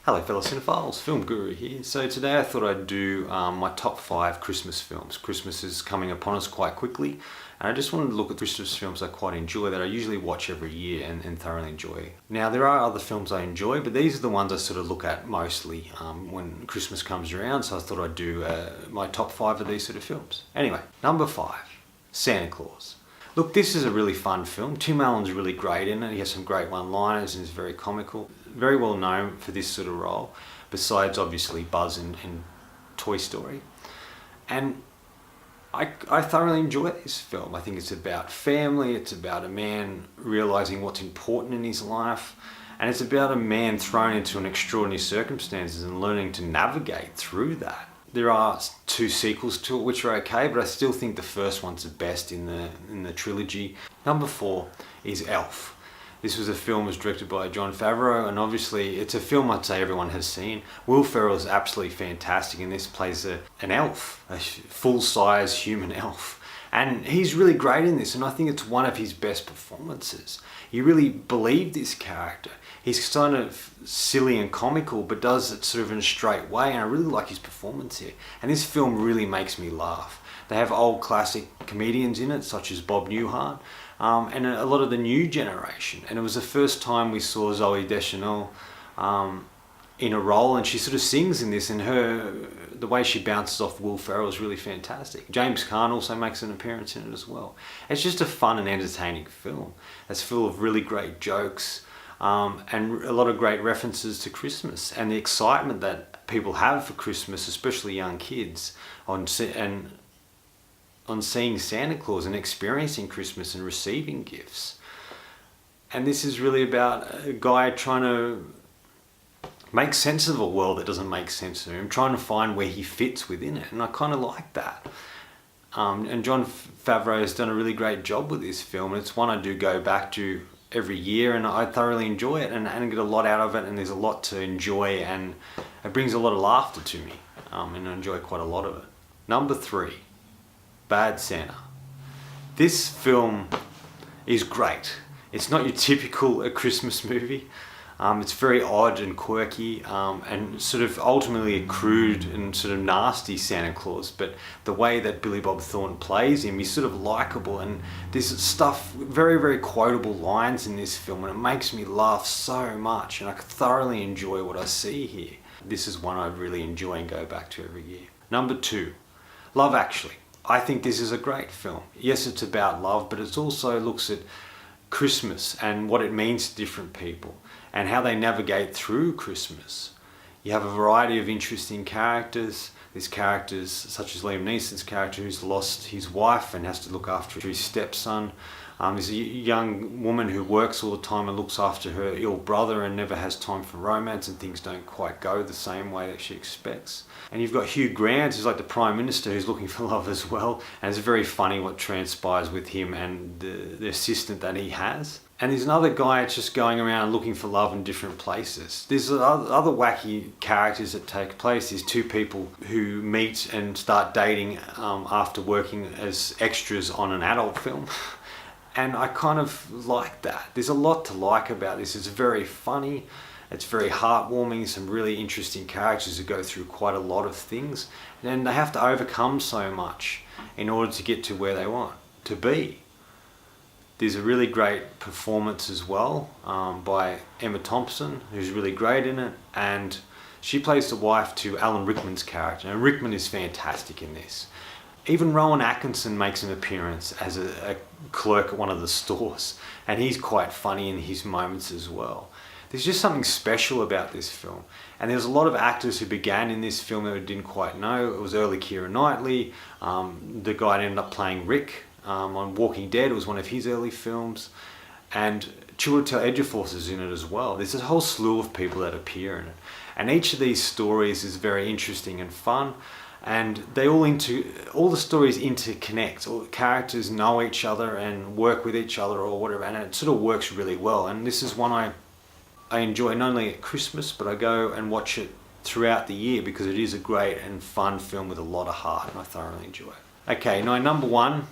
Hello fellow cinephiles, Film Guru here. So today I thought I'd do my top 5 Christmas films. Christmas is coming upon us quite quickly, and I just wanted to look at Christmas films I quite enjoy that I usually watch every year and thoroughly enjoy. Now there are other films I enjoy, but these are the ones I sort of look at mostly when Christmas comes around, so I thought I'd do my top 5 of these sort of films. Anyway, number 5, Santa Claus. Look, this is a really fun film. Tim Allen's really great in it. He has some great one-liners and is very comical. Very well known for this sort of role, besides obviously Buzz in Toy Story. And I thoroughly enjoy this film. I think it's about family, it's about a man realising what's important in his life, and it's about a man thrown into an extraordinary circumstances and learning to navigate through that. There are 2 sequels to it which are okay, but I still think the first one's the best in the trilogy. Number 4 is Elf. This was a film that was directed by Jon Favreau, and obviously it's a film I'd say everyone has seen. Will Ferrell is absolutely fantastic in this, plays an elf, a full-size human elf. And he's really great in this, and I think it's one of his best performances. You really believe this character. He's kind of silly and comical, but does it sort of in a straight way, and I really like his performance here. And this film really makes me laugh. They have old classic comedians in it, such as Bob Newhart, and a lot of the new generation. And it was the first time we saw Zooey Deschanel in a role, and she sort of sings in this, and the way she bounces off Will Ferrell is really fantastic. James Caan also makes an appearance in it as well. It's just a fun and entertaining film. It's full of really great jokes and a lot of great references to Christmas and the excitement that people have for Christmas, especially young kids, on seeing Santa Claus and experiencing Christmas and receiving gifts. And this is really about a guy trying to make sense of a world that doesn't make sense to him, trying to find where he fits within it, and I kind of like that. And Jon Favreau has done a really great job with this film, and it's one I do go back to every year, and I thoroughly enjoy it and get a lot out of it, and there's a lot to enjoy, and it brings a lot of laughter to me, and I enjoy quite a lot of it. Number 3, Bad Santa. This film is great. It's not your typical Christmas movie. It's very odd and quirky, and sort of ultimately a crude and sort of nasty Santa Claus, but the way that Billy Bob Thornton plays him, he's sort of likeable, and there's stuff, very, very quotable lines in this film, and it makes me laugh so much, and I thoroughly enjoy what I see here. This is one I really enjoy and go back to every year. Number 2, Love Actually. I think this is a great film. Yes, it's about love, but it also looks at Christmas and what it means to different people and how they navigate through Christmas. You have a variety of interesting characters. There's characters such as Liam Neeson's character who's lost his wife and has to look after his stepson. There's a young woman who works all the time and looks after her ill brother and never has time for romance, and things don't quite go the same way that she expects. And you've got Hugh Grant, who's like the Prime Minister, who's looking for love as well, and it's very funny what transpires with him and the assistant that he has. And there's another guy that's just going around looking for love in different places. There's other wacky characters that take place. There's 2 people who meet and start dating after working as extras on an adult film. And I kind of like that. There's a lot to like about this. It's very funny. It's very heartwarming. Some really interesting characters who go through quite a lot of things. And they have to overcome so much in order to get to where they want to be. There's a really great performance as well by Emma Thompson, who's really great in it. And she plays the wife to Alan Rickman's character. And Rickman is fantastic in this. Even Rowan Atkinson makes an appearance as a clerk at one of the stores, and he's quite funny in his moments as well. There's just something special about this film, and there's a lot of actors who began in this film that I didn't quite know. It was early Keira Knightley, the guy that ended up playing Rick on Walking Dead. It was one of his early films, and Chiwetel Ejiofor is in it as well. There's a whole slew of people that appear in it, and each of these stories is very interesting and fun. And all the stories interconnect, all the characters know each other and work with each other or whatever, and it sort of works really well. And this is one I enjoy not only at Christmas, but I go and watch it throughout the year because it is a great and fun film with a lot of heart, and I thoroughly enjoy it. Okay, now number 1,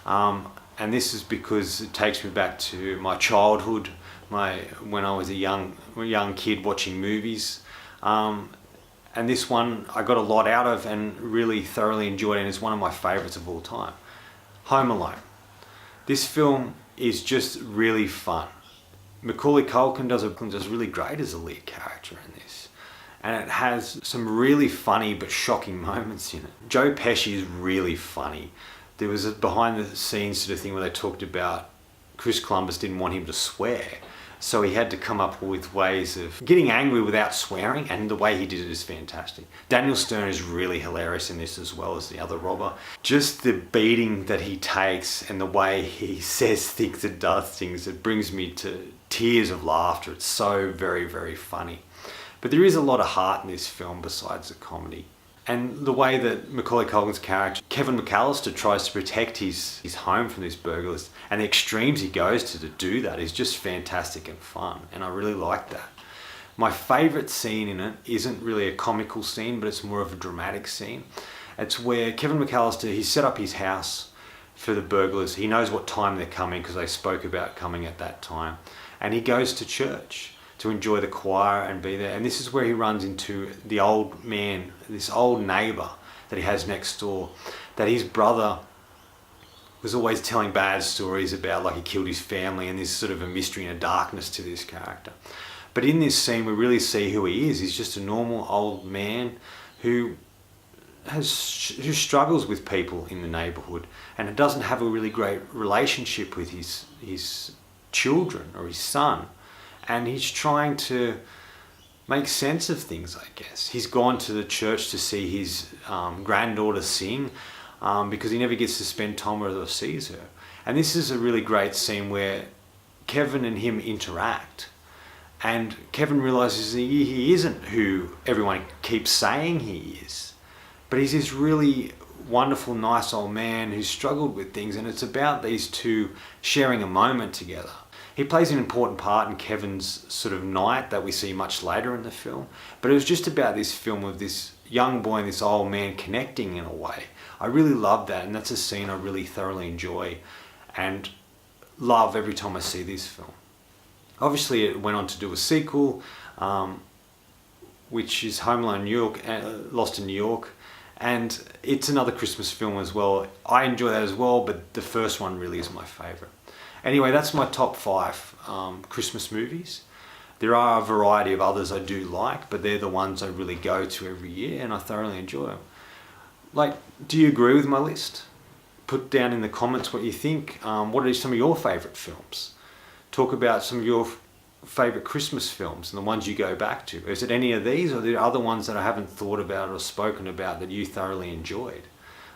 and this is because it takes me back to my childhood, when I was a young kid watching movies. And this one I got a lot out of and really thoroughly enjoyed, and is one of my favourites of all time. Home Alone. This film is just really fun. Macaulay Culkin does really great as a lead character in this. And it has some really funny but shocking moments in it. Joe Pesci is really funny. There was a behind the scenes sort of thing where they talked about Chris Columbus didn't want him to swear. So he had to come up with ways of getting angry without swearing, and the way he did it is fantastic. Daniel Stern is really hilarious in this, as well as the other robber. Just the beating that he takes and the way he says things and does things, it brings me to tears of laughter. It's so very, very funny. But there is a lot of heart in this film besides the comedy. And the way that Macaulay Culkin's character, Kevin McAllister, tries to protect his home from these burglars, and the extremes he goes to do that, is just fantastic and fun. And I really like that. My favourite scene in it isn't really a comical scene, but it's more of a dramatic scene. It's where Kevin McAllister, he set up his house for the burglars. He knows what time they're coming because they spoke about coming at that time. And he goes to church to enjoy the choir and be there. And this is where he runs into the old man, this old neighbour that he has next door, that his brother was always telling bad stories about, like he killed his family, and there's sort of a mystery and a darkness to this character. But in this scene we really see who he is. He's just a normal old man who struggles with people in the neighbourhood, and doesn't have a really great relationship with his children or his son. And he's trying to make sense of things, I guess. He's gone to the church to see his granddaughter sing because he never gets to spend time with her or sees her. And this is a really great scene where Kevin and him interact. And Kevin realises he isn't who everyone keeps saying he is. But he's this really wonderful, nice old man who's struggled with things. And it's about these two sharing a moment together. He plays an important part in Kevin's sort of night that we see much later in the film. But it was just about this film of this young boy and this old man connecting in a way. I really love that, and that's a scene I really thoroughly enjoy and love every time I see this film. Obviously it went on to do a sequel, which is Home Alone New York, Lost in New York. And it's another Christmas film as well. I enjoy that as well, but the first one really is my favourite. Anyway, that's my top 5 Christmas movies. There are a variety of others I do like, but they're the ones I really go to every year and I thoroughly enjoy them. Like, do you agree with my list? Put down in the comments what you think. What are some of your favourite films? Talk about some of your favourite Christmas films and the ones you go back to. Is it any of these, or are there other ones that I haven't thought about or spoken about that you thoroughly enjoyed?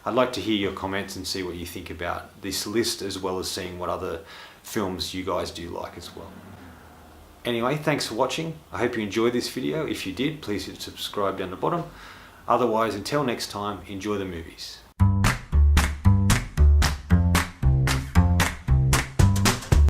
I'd like to hear your comments and see what you think about this list, as well as seeing what other films you guys do like as well. Anyway, thanks for watching. I hope you enjoyed this video. If you did, please hit subscribe down the bottom. Otherwise, until next time, enjoy the movies.